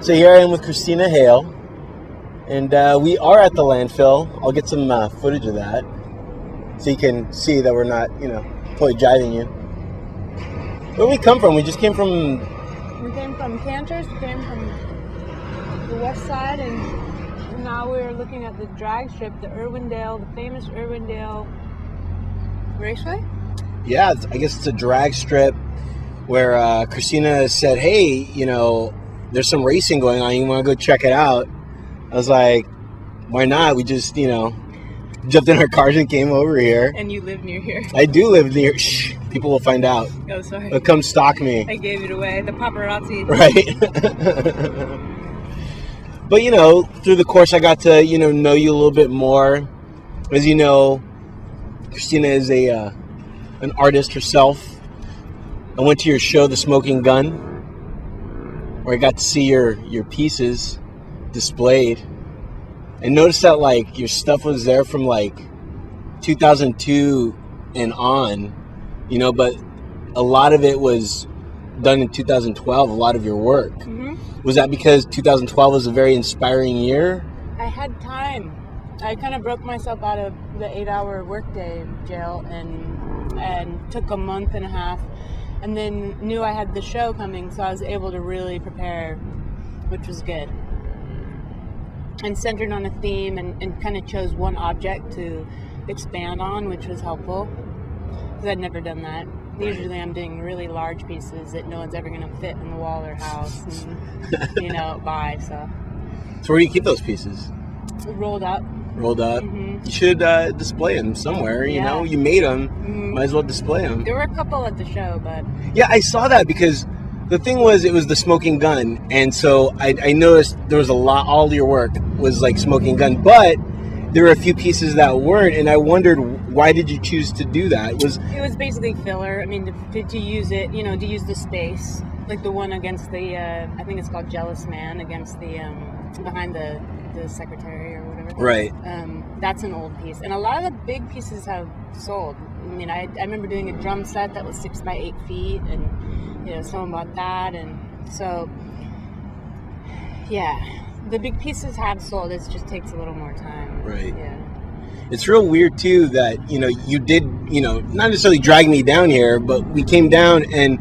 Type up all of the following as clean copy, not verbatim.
So here I am with Christina Hale, and we are at the landfill. I'll get some footage of that, so you can see that we're not, totally jiving you. Where we come from? We just came from... We came from Canters, we came from the west side, and now we're looking at the drag strip, the famous Irwindale Raceway? Yeah, I guess it's a drag strip where Christina said, hey, there's some racing going on. You want to go check it out? I was like, why not? We just, jumped in our cars and came over here. And you live near here. I do live near. Shh, people will find out. Oh, sorry. They'll come stalk me. I gave it away. The paparazzi. Right. But, through the course, I got to, know you a little bit more. As you know, Christina is an artist herself. I went to your show, The Smoking Gun, where I got to see your pieces displayed, and noticed that your stuff was there from 2002 and on, but a lot of it was done in 2012. A lot of your work. Mm-hmm. Was that because 2012 was a very inspiring year? I had time. I kind of broke myself out of the 8-hour workday jail and took a month and a half. And then knew I had the show coming, so I was able to really prepare, which was good. And centered on a theme and kind of chose one object to expand on, which was helpful. Because I'd never done that. Usually I'm doing really large pieces that no one's ever going to fit in the wall of their house and, buy, so. So where do you keep those pieces? Rolled up. Mm-hmm. You should display them somewhere. Yeah. You made them. Mm-hmm. Might as well display them. There were a couple at the show, but yeah, I saw that because the thing was, it was the Smoking Gun, and so I noticed there was a lot. All your work was like Smoking Gun, but there were a few pieces that weren't, and I wondered, why did you choose to do that? It was basically filler. I mean, to use it, to use the space, like the one against the I think it's called Jealous Man, against the behind the secretary or whatever. Right. That's an old piece, and a lot of the big pieces have sold. I mean, I remember doing a drum set that was 6 by 8 feet, and someone bought that, and so yeah, the big pieces have sold. It just takes a little more time. Right. Yeah. It's real weird too that you did not necessarily drag me down here, but we came down and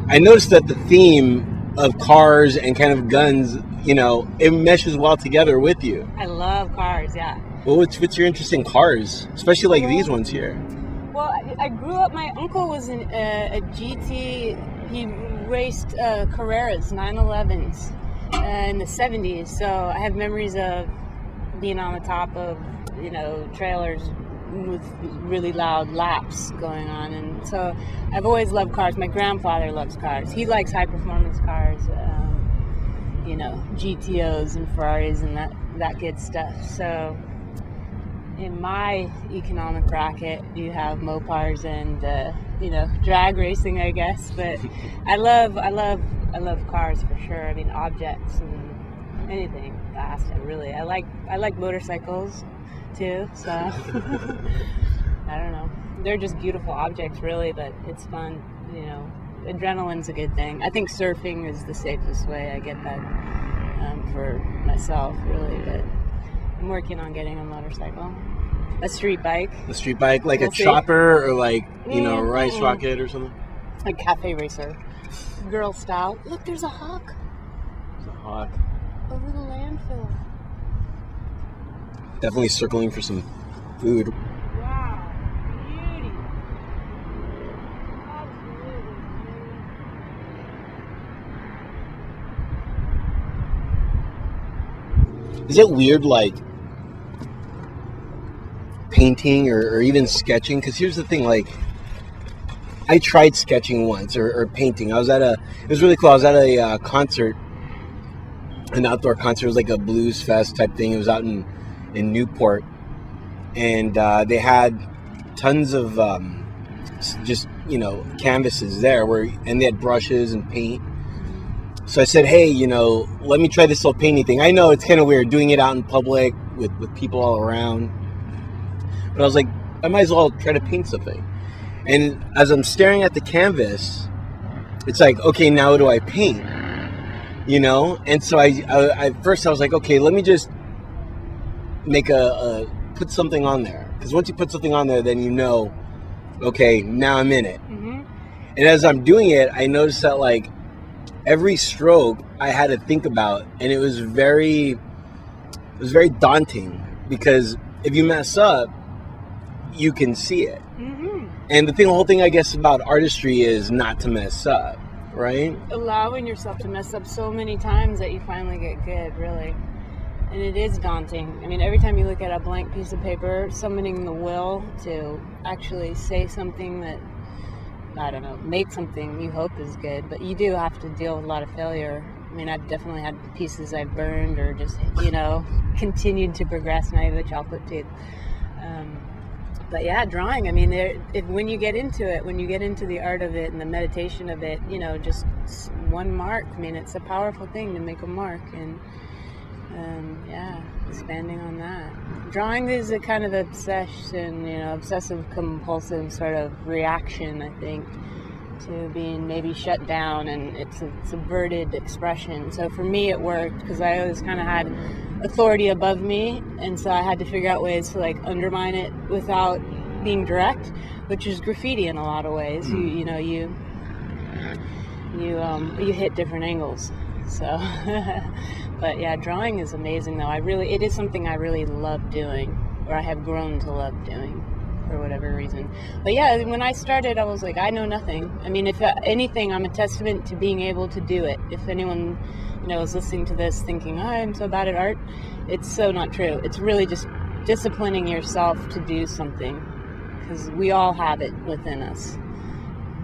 I noticed that the theme of cars and kind of guns, it meshes well together with you. I love cars, yeah. Well, what's your interest in cars, especially these ones here? Well, I grew up, my uncle was a GT, he raced Carreras, 911s in the 70s, so I have memories of being on the top of, trailers with really loud laps going on, and so I've always loved cars. My grandfather loves cars. He likes high-performance cars, GTOs and Ferraris and that good stuff. So in my economic bracket, you have Mopars and drag racing, I guess. But I love cars for sure. I mean, objects and anything fast. I like motorcycles too. So I don't know. They're just beautiful objects, really. But it's fun. Adrenaline's a good thing. I think surfing is the safest way. I get that for myself, really. But I'm working on getting a motorcycle. A street bike. A street bike, like we'll a chopper or a rice rocket or something? A cafe racer. Girl style. Look, there's a hawk. There's a hawk. A little landfill. Definitely circling for some food. Wow. Beauty. Absolutely. Is it weird, painting or even sketching? Because here's the thing, I tried sketching once or painting. It was really cool. I was at a concert, an outdoor concert. It was like a blues fest type thing. It was out in Newport, and they had tons of just canvases there and they had brushes and paint. So I said, hey, let me try this little painting thing. I know it's kind of weird doing it out in public with people all around, but I was like, I might as well try to paint something. And as I'm staring at the canvas, it's like, okay, now what do I paint? you know. And so I first I was like, okay, let me just make put something on there, because once you put something on there, then you know, okay, now I'm in it. Mm-hmm. And as I'm doing it, I noticed that like every stroke I had to think about, and it was very daunting, because if you mess up, you can see it. Mm-hmm. And the whole thing, I guess, about artistry is not to mess up, right? Allowing yourself to mess up so many times that you finally get good, really. And it is daunting. I mean, every time you look at a blank piece of paper, summoning the will to actually say something that, I don't know, make something you hope is good, but you do have to deal with a lot of failure. I mean, I've definitely had pieces I've burned or just, continued to progress, and I have a chocolate tooth. But yeah, drawing, I mean, when you get into it, when you get into the art of it and the meditation of it, just one mark, I mean, it's a powerful thing to make a mark, and expanding on that. Drawing is a kind of obsession, obsessive compulsive sort of reaction, I think, to being maybe shut down, and it's a subverted expression. So for me it worked, because I always kind of had authority above me, and so I had to figure out ways to like undermine it without being direct, which is graffiti in a lot of ways. You hit different angles. So but yeah, drawing is amazing though. It is something I really love doing, or I have grown to love doing for whatever reason. But yeah, when I started, I was like, I know nothing. I mean, if anything, I'm a testament to being able to do it. If anyone is listening to this thinking, I'm so bad at art, it's so not true. It's really just disciplining yourself to do something, because we all have it within us,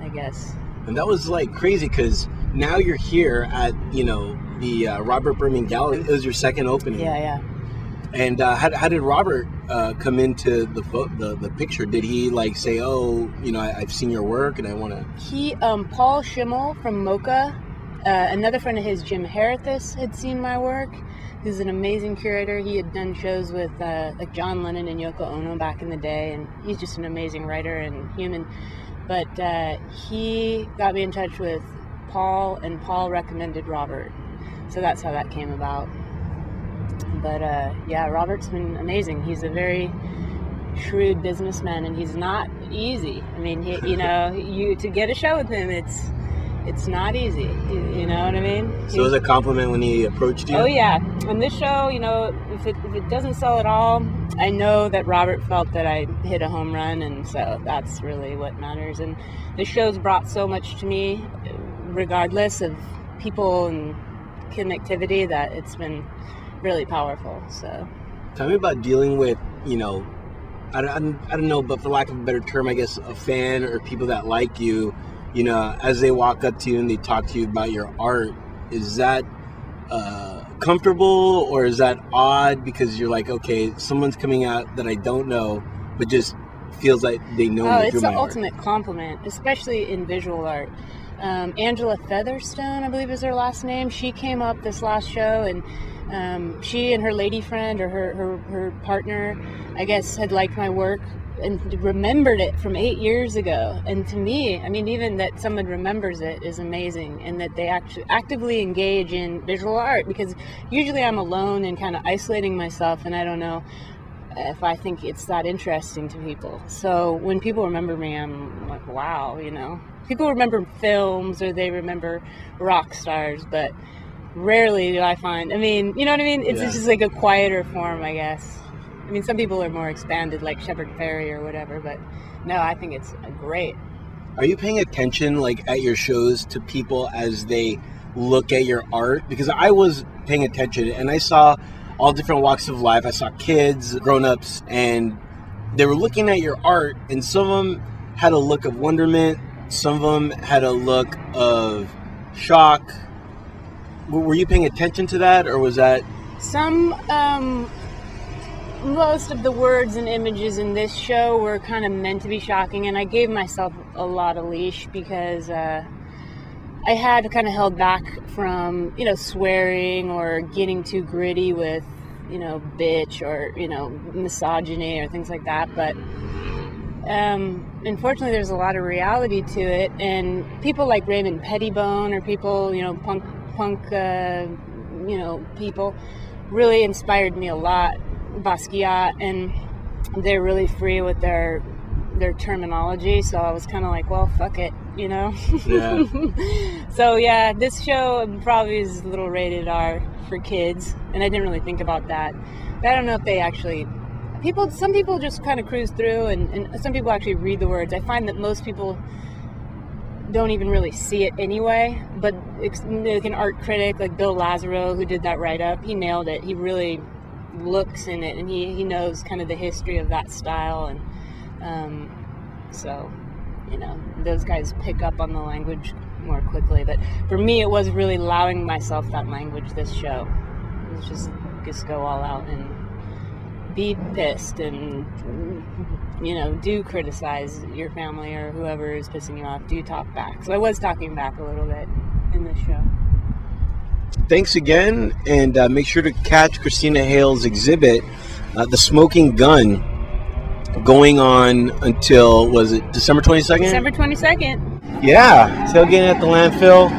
I guess. And that was like crazy, because now you're here at the Robert Berman Gallery. It was your second opening. Yeah. And how did Robert come into the picture? Did he like say, oh, I've seen your work and I want to? He Paul Schimmel from Mocha, another friend of his, Jim Harithis, had seen my work. He's an amazing curator. He had done shows with like John Lennon and Yoko Ono back in the day, and he's just an amazing writer and human. But he got me in touch with Paul, and Paul recommended Robert. So that's how that came about. But Robert's been amazing. He's a very shrewd businessman, and he's not easy. I mean, to get a show with him, it's not easy. You know what I mean? So it was a compliment when he approached you? Oh yeah. On this show, if it doesn't sell at all, I know that Robert felt that I hit a home run, and so that's really what matters. And the show's brought so much to me, regardless of people and connectivity, that it's been really powerful. So tell me about dealing with I don't know, but for lack of a better term, I guess, a fan or people that like you, as they walk up to you and they talk to you about your art. Is that comfortable, or is that odd, because you're like, okay, someone's coming out that I don't know but just feels like they know me through my art? It's the ultimate compliment, especially in visual art. Angela Featherstone, I believe is her last name. She came up this last show, and she and her lady friend, or her partner, I guess, had liked my work and remembered it from 8 years ago. And to me, I mean, even that someone remembers it is amazing, and that they actually actively engage in visual art, because usually I'm alone and kind of isolating myself, and I don't know if I think it's that interesting to people. So when people remember me, I'm like, wow, People remember films, or they remember rock stars, but rarely do I find, you know what I mean? It's just like a quieter form, I guess. I mean, some people are more expanded, like Shepard Fairey or whatever, but no, I think it's great. Are you paying attention, like, at your shows to people as they look at your art? Because I was paying attention, and I saw all different walks of life. I saw kids, grown-ups, and they were looking at your art, and some of them had a look of wonderment, some of them had a look of shock. Were you paying attention to that, or was that... Most of the words and images in this show were kind of meant to be shocking, and I gave myself a lot of leash, because I had kind of held back from, swearing or getting too gritty with, bitch or, misogyny or things like that. But unfortunately, there's a lot of reality to it, and people like Raymond Pettibone, or people, punk punk, people really inspired me a lot. Basquiat, and they're really free with their terminology, so I was kind of like, well, fuck it, Yeah. So yeah, this show probably is a little rated R for kids, and I didn't really think about that. But I don't know if they actually some people just kind of cruise through, and some people actually read the words. I find that most people don't even really see it anyway, but like an art critic like Bill Lazaro, who did that write-up, he nailed it. He really looks in it, and he knows kind of the history of that style, and so those guys pick up on the language more quickly. But for me, it was really allowing myself that language this show. It was just go all out and be pissed, and do criticize your family or whoever is pissing you off. Do talk back. So I was talking back a little bit in this show. Thanks again, and make sure to catch Christina Hale's exhibit, The Smoking Gun, going on until, was it December 22nd? December 22nd. Yeah, tailgating at the landfill.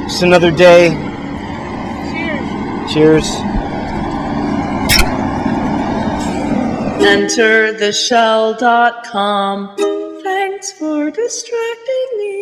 Just another day. Cheers. Cheers. EnterTheShell.com. Thanks for distracting me.